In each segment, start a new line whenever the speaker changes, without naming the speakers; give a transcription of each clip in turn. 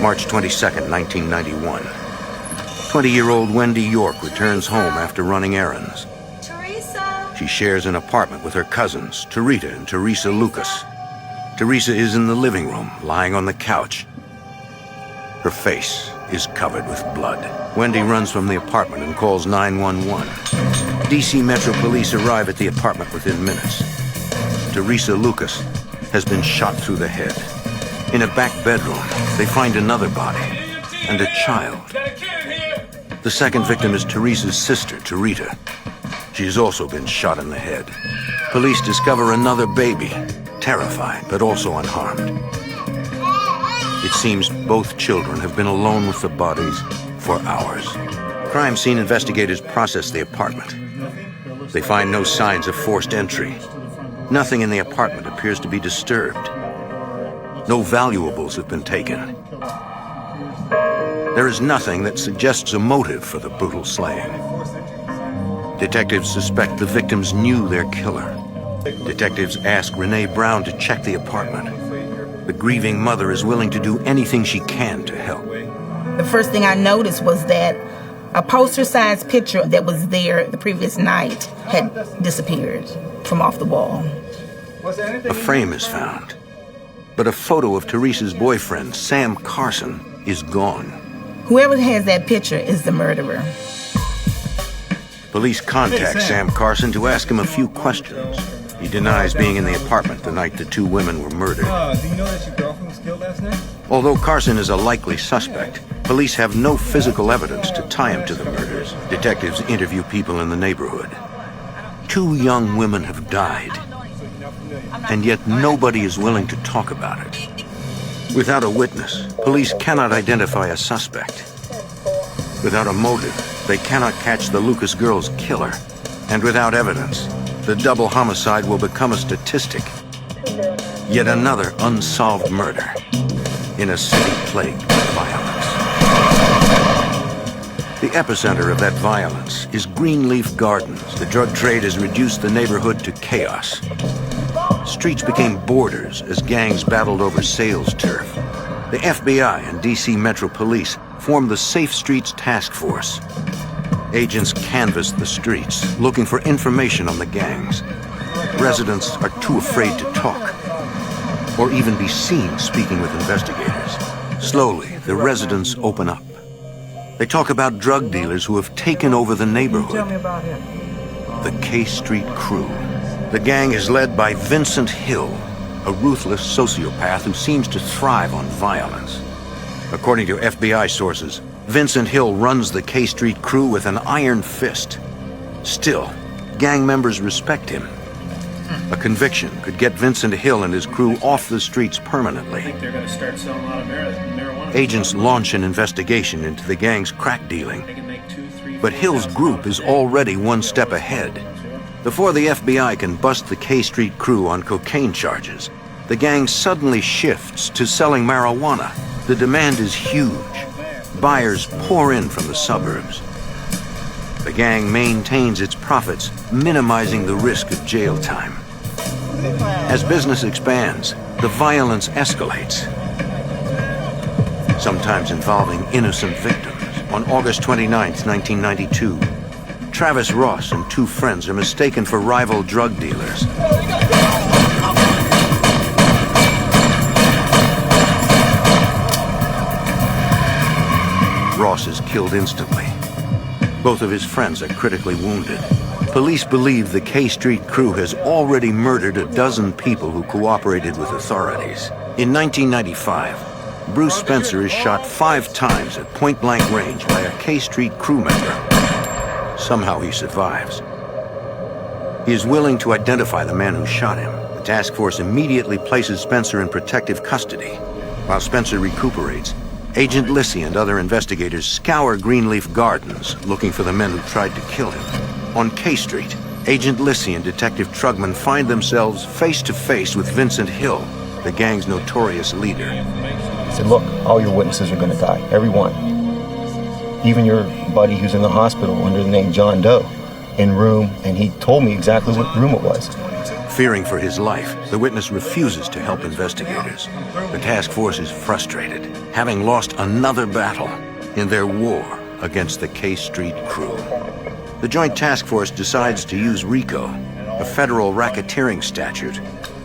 March 22nd, 1991. 20-year-old Wendy York returns home after running errands.
Teresa!
She shares an apartment with her cousins, Tarita and Teresa Lucas. Teresa is in the living room, lying on the couch. Her face is covered with blood. Wendy runs from the apartment and calls 911. DC Metro Police arrive at the apartment within minutes. Teresa Lucas has been shot through the head. In a back bedroom, they find another body and a child. The second victim is Teresa's sister, Tarita. She has also been shot in the head. Police discover another baby, terrified but also unharmed. It seems both children have been alone with the bodies for hours. Crime scene investigators process the apartment. They find no signs of forced entry. Nothing in the apartment appears to be disturbed. No valuables have been taken. There is nothing that suggests a motive for the brutal slaying. Detectives suspect the victims knew their killer. Detectives ask Renee Brown to check the apartment. The grieving mother is willing to do anything she can to help.
The first thing I noticed was that a poster-sized picture that was there the previous night had disappeared from off the wall.
A frame is found, but a photo of Teresa's boyfriend, Sam Carson, is gone.
Whoever has that picture is the murderer.
Police contact Sam Carson to ask him a few questions. He denies being in the apartment the night the two women were murdered.
Do you know that your girlfriend was killed last night?
Although Carson is a likely suspect, police have no physical evidence to tie him to the murders. Detectives interview people in the neighborhood. 2 young women have died, and yet nobody is willing to talk about it. Without a witness, police cannot identify a suspect. Without a motive, they cannot catch the Lucas girls' killer. And without evidence, the double homicide will become a statistic. Yet another unsolved murder in a city plagued with violence. The epicenter of that violence is Greenleaf Gardens. The drug trade has reduced the neighborhood to chaos. Streets became borders as gangs battled over sales turf. The FBI and DC Metro Police formed the Safe Streets Task Force. Agents canvassed the streets, looking for information on the gangs. Residents are too afraid to talk, or even be seen speaking with investigators. Slowly, the residents open up. They talk about drug dealers who have taken over the neighborhood.
Tell me about him.
The K Street Crew. The gang is led by Vincent Hill, a ruthless sociopath who seems to thrive on violence. According to FBI sources, Vincent Hill runs the K Street Crew with an iron fist. Still, gang members respect him. A conviction could get Vincent Hill and his crew off the streets permanently.
I think they're going to start selling a lot of marijuana.
Agents launch an investigation into the gang's crack dealing.
They can make 2, 3,
But Hill's group is already one step ahead. Before the FBI can bust the K Street Crew on cocaine charges, the gang suddenly shifts to selling marijuana. The demand is huge. Buyers pour in from the suburbs. The gang maintains its profits, minimizing the risk of jail time. As business expands, the violence escalates, sometimes involving innocent victims. On August 29, 1992, Travis Ross and 2 friends are mistaken for rival drug dealers. Ross is killed instantly. Both of his friends are critically wounded. Police believe the K Street Crew has already murdered a dozen people who cooperated with authorities. In 1995, Bruce Spencer is shot 5 times at point-blank range by a K Street Crew member. Somehow he survives. He is willing to identify the man who shot him. The task force immediately places Spencer in protective custody. While Spencer recuperates, Agent Lissy and other investigators scour Greenleaf Gardens looking for the men who tried to kill him. On K Street, Agent Lissy and Detective Trugman find themselves face to face with Vincent Hill, the gang's notorious leader.
He said, look, all your witnesses are going to die, every one. Even your buddy who's in the hospital under the name John Doe, in room, and he told me exactly what room it was.
Fearing for his life, the witness refuses to help investigators. The task force is frustrated, having lost another battle in their war against the K Street crew. The Joint Task Force decides to use RICO, a federal racketeering statute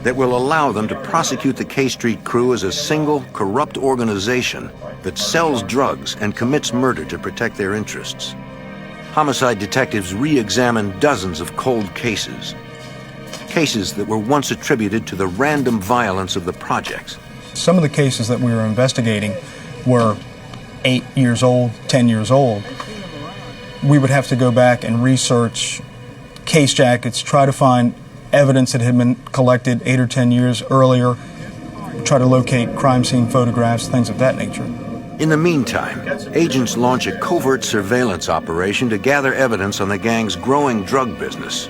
that will allow them to prosecute the K Street crew as a single, corrupt organization that sells drugs and commits murder to protect their interests. Homicide detectives re-examine dozens of cold cases that were once attributed to the random violence of the projects.
Some of the cases that we were investigating were 8 years old, 10 years old. We would have to go back and research case jackets, try to find evidence that had been collected 8 or 10 years earlier, try to locate crime scene photographs, things of that nature.
In the meantime, agents launch a covert surveillance operation to gather evidence on the gang's growing drug business.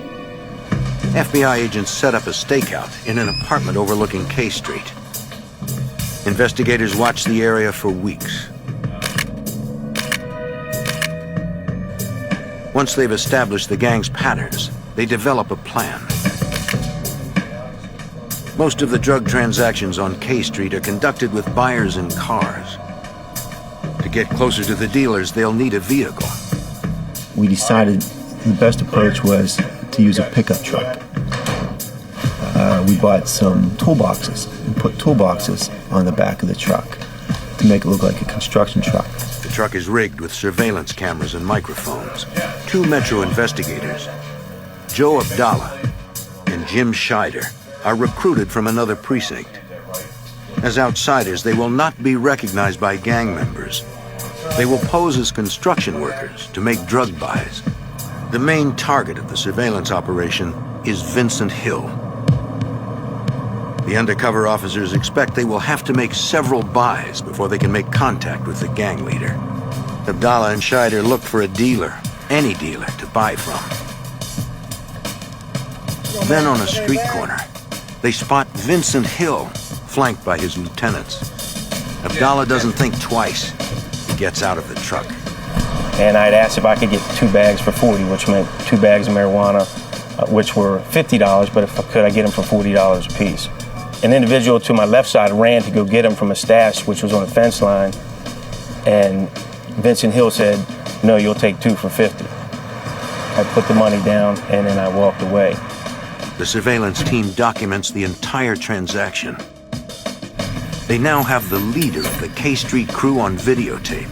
FBI agents set up a stakeout in an apartment overlooking K Street. Investigators watch the area for weeks. Once they've established the gang's patterns, they develop a plan. Most of the drug transactions on K Street are conducted with buyers in cars. To get closer to the dealers, they'll need a vehicle.
We decided the best approach was to use a pickup truck. We bought some toolboxes and put toolboxes on the back of the truck to make it look like a construction truck.
The truck is rigged with surveillance cameras and microphones. 2 Metro investigators, Joe Abdallah and Jim Scheider, are recruited from another precinct. As outsiders, they will not be recognized by gang members. They will pose as construction workers to make drug buys. The main target of the surveillance operation is Vincent Hill. The undercover officers expect they will have to make several buys before they can make contact with the gang leader. Abdallah and Scheider look for a dealer, any dealer, to buy from. Then on a street corner, they spot Vincent Hill, flanked by his lieutenants. Abdallah doesn't think twice. He gets out of the truck.
And I'd asked if I could get 2 bags for $40, which meant 2 bags of marijuana, which were $50, but if I could, I'd get them for $40 a piece. An individual to my left side ran to go get them from a stash, which was on a fence line, and Vincent Hill said, "No, you'll take 2 for $50. I put the money down, and then I walked away.
The surveillance team documents the entire transaction. They now have the leader of the K Street crew on videotape,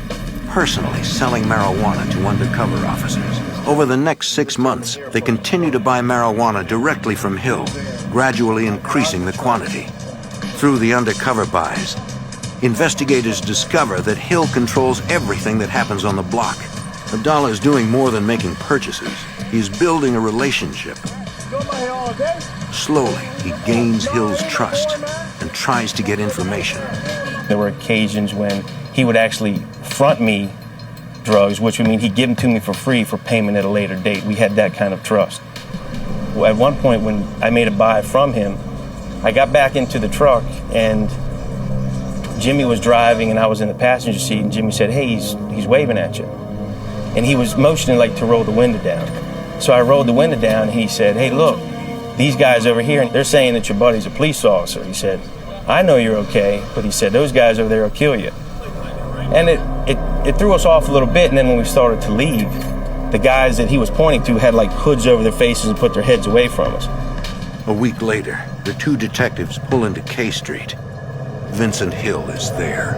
personally selling marijuana to undercover officers. Over the next 6 months, they continue to buy marijuana directly from Hill, gradually increasing the quantity. Through the undercover buys, investigators discover that Hill controls everything that happens on the block. Abdallah is doing more than making purchases. He's building a relationship. Slowly, he gains Hill's trust and tries to get information.
There were occasions when he would actually front me drugs, which would mean he'd give them to me for free for payment at a later date. We had that kind of trust. At one point when I made a buy from him, I got back into the truck and Jimmy was driving and I was in the passenger seat, and Jimmy said, "Hey, he's waving at you." And he was motioning like to roll the window down. So I rolled the window down and he said, "Hey, look, these guys over here, they're saying that your buddy's a police officer." He said, "I know you're okay," but he said, "Those guys over there will kill you." And it threw us off a little bit, and then when we started to leave, the guys that he was pointing to had like hoods over their faces and put their heads away from us.
A week later, the 2 detectives pull into K Street. Vincent Hill is there.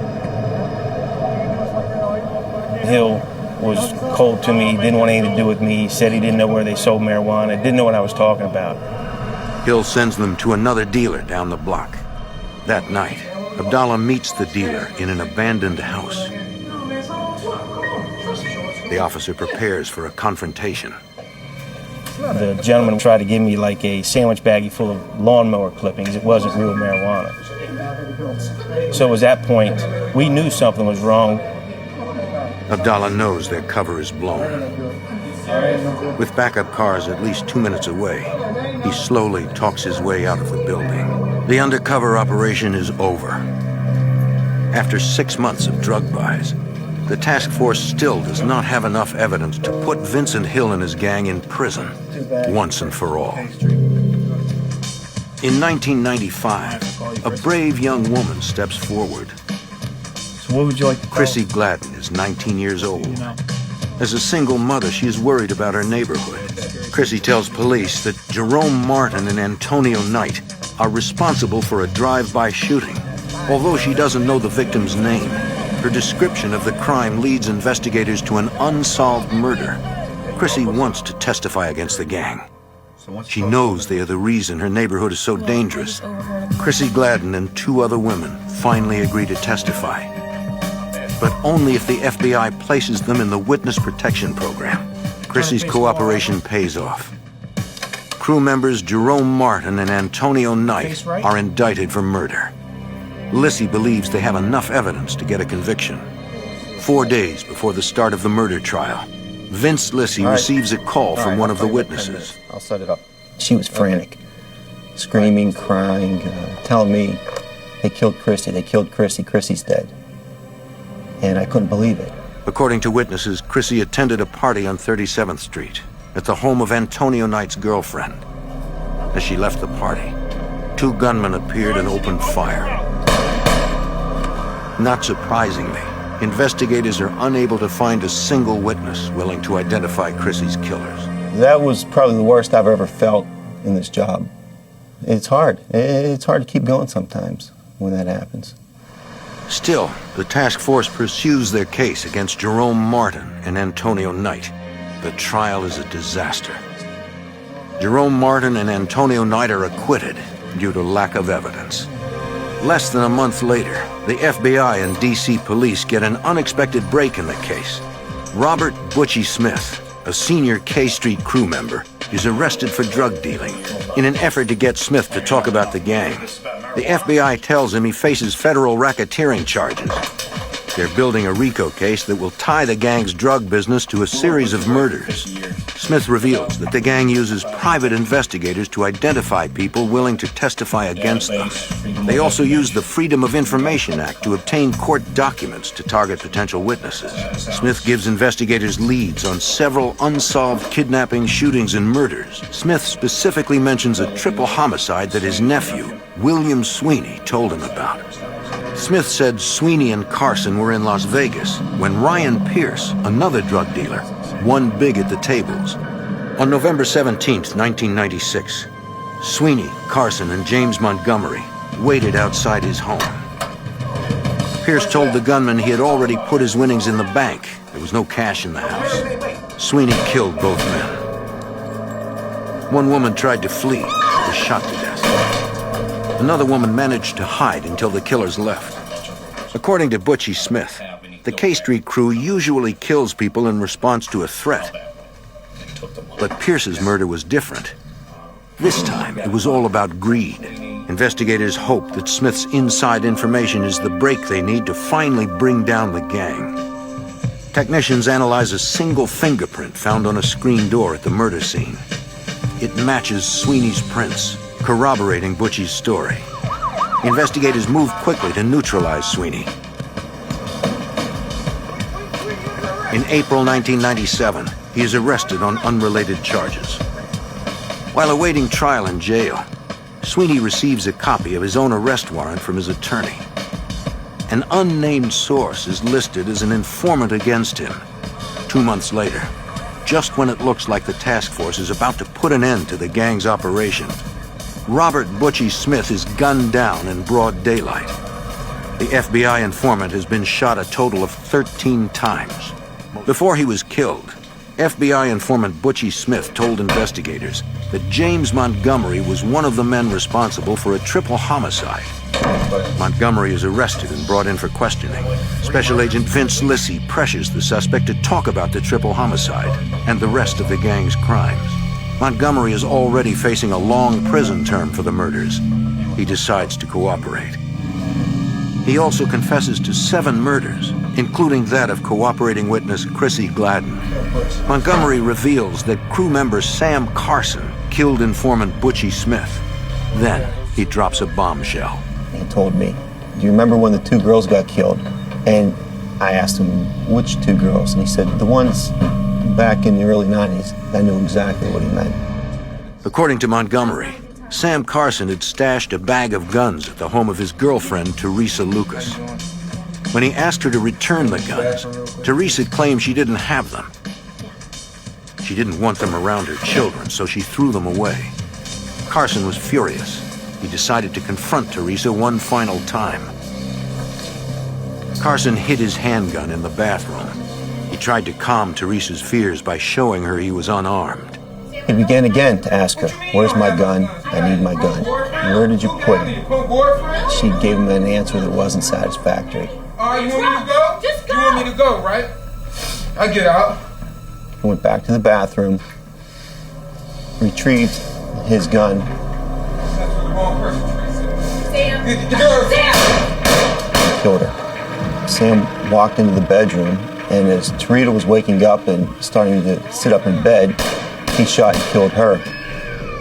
Hill was cold to me, didn't want anything to do with me, said he didn't know where they sold marijuana, didn't know what I was talking about.
Hill sends them to another dealer down the block. That night, Abdallah meets the dealer in an abandoned house. The officer prepares for a confrontation.
The gentleman tried to give me like a sandwich baggie full of lawnmower clippings. It wasn't real marijuana. So it was that point, we knew something was wrong.
Abdallah knows their cover is blown. With backup cars at least 2 minutes away, he slowly talks his way out of the building. The undercover operation is over. After 6 months of drug buys, the task force still does not have enough evidence to put Vincent Hill and his gang in prison once and for all. In 1995, a brave young woman steps forward.
So what would you like to call
Chrissy Gladden is 19 years old. As a single mother, she is worried about her neighborhood. Chrissy tells police that Jerome Martin and Antonio Knight are responsible for a drive-by shooting. Although she doesn't know the victim's name, her description of the crime leads investigators to an unsolved murder. Chrissy wants to testify against the gang. She knows they are the reason her neighborhood is so dangerous. Chrissy Gladden and 2 other women finally agree to testify, but only if the FBI places them in the Witness Protection Program. Chrissy's cooperation pays off. Crew members Jerome Martin and Antonio Knight are indicted for murder. Lissy believes they have enough evidence to get a conviction. 4 days before the start of the murder trial, Vince Lissy receives a call from one of the witnesses.
I'll set it up. She was frantic, screaming, crying, telling me, they killed Chrissy, Chrissy's dead. And I couldn't believe it.
According to witnesses, Chrissy attended a party on 37th Street at the home of Antonio Knight's girlfriend. As she left the party, 2 gunmen appeared and opened fire. Not surprisingly, investigators are unable to find a single witness willing to identify Chrissy's killers.
That was probably the worst I've ever felt in this job. It's hard. It's hard to keep going sometimes when that happens.
Still, the task force pursues their case against Jerome Martin and Antonio Knight. The trial is a disaster. Jerome Martin and Antonio Knight are acquitted due to lack of evidence. Less than a month later, the FBI and D.C. police get an unexpected break in the case. Robert Butchie Smith, a senior K Street crew member, is arrested for drug dealing. In an effort to get Smith to talk about the gang, the FBI tells him he faces federal racketeering charges. They're building a RICO case that will tie the gang's drug business to a series of murders. Smith reveals that the gang uses private investigators to identify people willing to testify against them. They also use the Freedom of Information Act to obtain court documents to target potential witnesses. Smith gives investigators leads on several unsolved kidnappings, shootings, and murders. Smith specifically mentions a triple homicide that his nephew, William Sweeney, told him about. Smith said Sweeney and Carson were in Las Vegas when Ryan Pierce, another drug dealer, won big at the tables. On November 17, 1996, Sweeney, Carson, and James Montgomery waited outside his home. Pierce told the gunman he had already put his winnings in the bank. There was no cash in the house. Sweeney killed both men. One woman tried to flee, but was shot to death. Another woman managed to hide until the killers left. According to Butchie Smith, the K Street crew usually kills people in response to a threat. But Pierce's murder was different. This time, it was all about greed. Investigators hope that Smith's inside information is the break they need to finally bring down the gang. Technicians analyze a single fingerprint found on a screen door at the murder scene. It matches Sweeney's prints, corroborating Butchie's story. Investigators move quickly to neutralize Sweeney. In April 1997, he is arrested on unrelated charges. While awaiting trial in jail, Sweeney receives a copy of his own arrest warrant from his attorney. An unnamed source is listed as an informant against him. 2 months later, just when it looks like the task force is about to put an end to the gang's operation, Robert Butchie Smith is gunned down in broad daylight. The FBI informant has been shot a total of 13 times. Before he was killed, FBI informant Butchie Smith told investigators that James Montgomery was one of the men responsible for a triple homicide. Montgomery is arrested and brought in for questioning. Special Agent Vince Lissy pressures the suspect to talk about the triple homicide and the rest of the gang's crimes. Montgomery is already facing a long prison term for the murders. He decides to cooperate. He also confesses to 7 murders, including that of cooperating witness Chrissy Gladden. Montgomery reveals that crew member Sam Carson killed informant Butchie Smith. Then he drops a bombshell.
He told me, "Do you remember when the 2 girls got killed?" And I asked him, "Which 2 girls?" And he said, "The ones back in the early 90s. I knew exactly what he meant.
According to Montgomery, Sam Carson had stashed a bag of guns at the home of his girlfriend, Teresa Lucas. When he asked her to return the guns, Teresa claimed she didn't have them. She didn't want them around her children, so she threw them away. Carson was furious. He decided to confront Teresa one final time. Carson hid his handgun in the bathroom. He tried to calm Teresa's fears by showing her he was unarmed.
He began again to ask her, "Where's my gun? I need my gun. Where did you put it?" She gave him an answer that wasn't satisfactory.
You want me to go? Just go. You want me to go, right? I get out.
He went back to the bathroom, retrieved his gun.
That's the wrong person, Teresa.
Sam.
Get the girl.
Killed her. Sam walked into the bedroom, and as Teresa was waking up and starting to sit up in bed, he shot and killed her.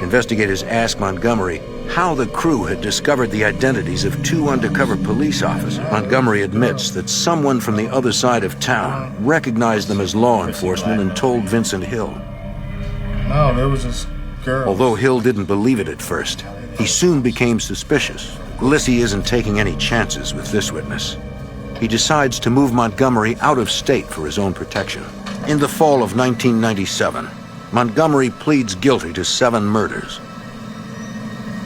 Investigators asked Montgomery how the crew had discovered the identities of two undercover police officers. Montgomery admits that someone from the other side of town recognized them as law enforcement and told Vincent Hill.
No, there was this girl.
Although Hill didn't believe it at first, he soon became suspicious. Lissy isn't taking any chances with this witness. He decides to move Montgomery out of state for his own protection. In the fall of 1997, Montgomery pleads guilty to 7 murders.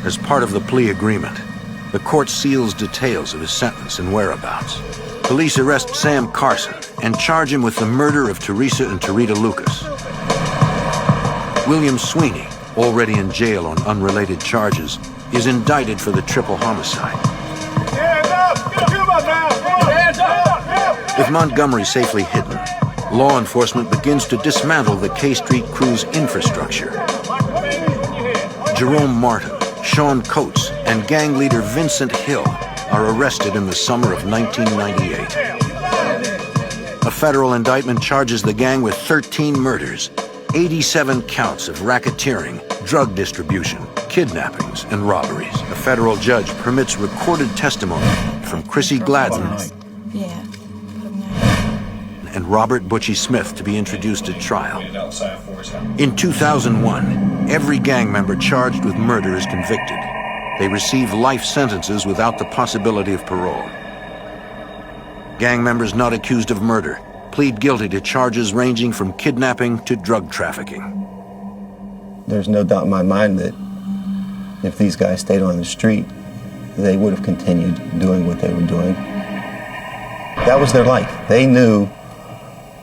As part of the plea agreement, the court seals details of his sentence and whereabouts. Police arrest Sam Carson and charge him with the murder of Teresa and Teresa Lucas. William Sweeney, already in jail on unrelated charges, is indicted for the triple homicide. With Montgomery safely hidden, law enforcement begins to dismantle the K Street crew's infrastructure. Jerome Martin, Sean Coates, and gang leader Vincent Hill are arrested in the summer of 1998. A federal indictment charges the gang with 13 murders, 87 counts of racketeering, drug distribution, kidnappings, and robberies. A federal judge permits recorded testimony from Chrissy Gladden
Yeah.
and Robert Butchie Smith to be introduced at trial. In 2001, every gang member charged with murder is convicted. They receive life sentences without the possibility of parole. Gang members not accused of murder plead guilty to charges ranging from kidnapping to drug trafficking.
There's no doubt in my mind that if these guys stayed on the street, they would have continued doing what they were doing. That was their life. They knew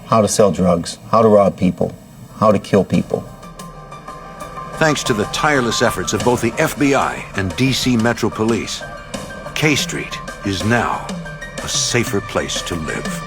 how to sell drugs, how to rob people, how to kill people.
Thanks to the tireless efforts of both the FBI and DC Metro Police, K Street is now a safer place to live.